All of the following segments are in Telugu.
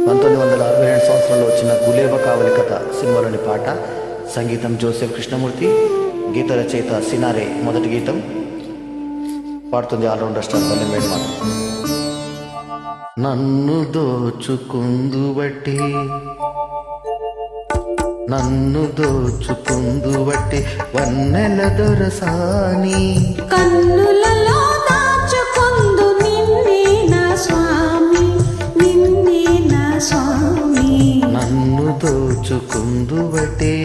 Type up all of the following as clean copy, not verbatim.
1962 సంవత్సరంలో వచ్చిన గులేబ కావలి కథ సినిమాలోని పాట. సంగీతం జోసెఫ్ కృష్ణమూర్తి, గీత రచయిత సినారే. మొదటి గీతం పాడుతుంది ఆల్రౌండర్ స్టార్ పల్లె మేడమాన్. నన్ను దోచుకుందుబట్టి వన్నెల దొరసాని కన్నులలో దాచుకుందు నిన్నే నా స్వామి, నిన్నే నా స్వామి. నన్ను దోచుకుందుబట్టే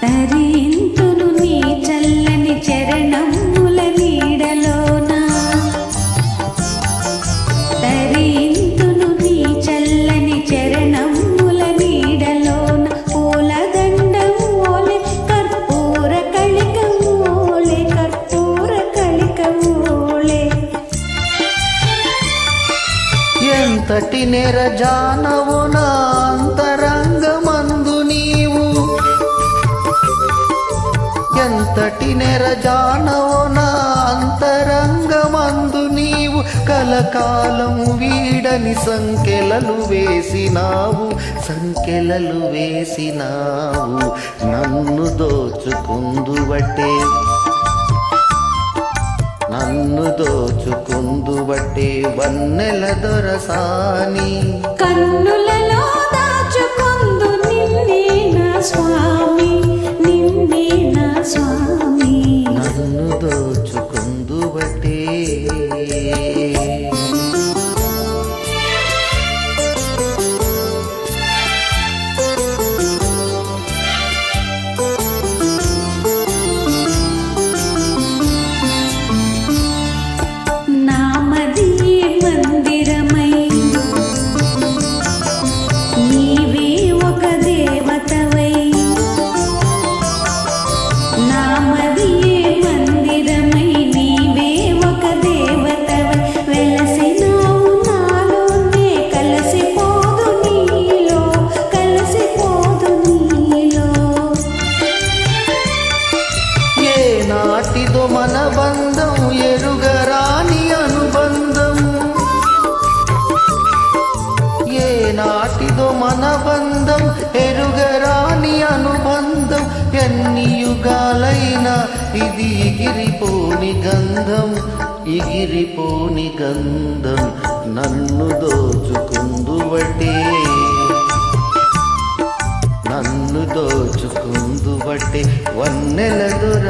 తరింతును నీ చల్లని చరణముల నీడలోన, తరింతును నీ చల్లని చరణముల నీడలోన. పూలదండం ఓలే కర్పూర కళికం ఓలే, కర్పూర కళికం ఓలే. ఎంతటి నెరజానవు నా అంతరంగమందు నీవు, ఎంతటి నెరజానవు నా అంతరంగమందు నీవు. కలకాలం వీడని సంకెలలు వేసినావు, సంకెలలు వేసినావు. నన్ను దోచుకుందుబట్టే, నన్ను దోచుకుందుబట్టే వన్నెల దొరసాని. కన్నులలో దాచుకుందు నిన్నే నా స్వామి, నిన్నే నా స్వామి. నన్ను దోచుకుందుబట్టే నామదియే మందిరమై నీవే ఒక దేవతవై, నామదియే మందిరమై నీవే ఒక దేవతవై. వెలసినావు నాలోనే కలసిపోదు నీలో, కలసిపోదు నీలో. ఏ నాటిదో మన బంధం ఎరుగరాని అనుబంధం, ఏ నాటిదో మన బంధం ఎరుగరాని అనుబంధం. ఎన్ని యుగాలైనా ఇది ఎగిరిపోని గంధం, ఎగిరిపోని గంధం. నన్ను దోచుకుందుబట్టే, నన్ను దోచుకుందుబట్టే వన్నెల దొర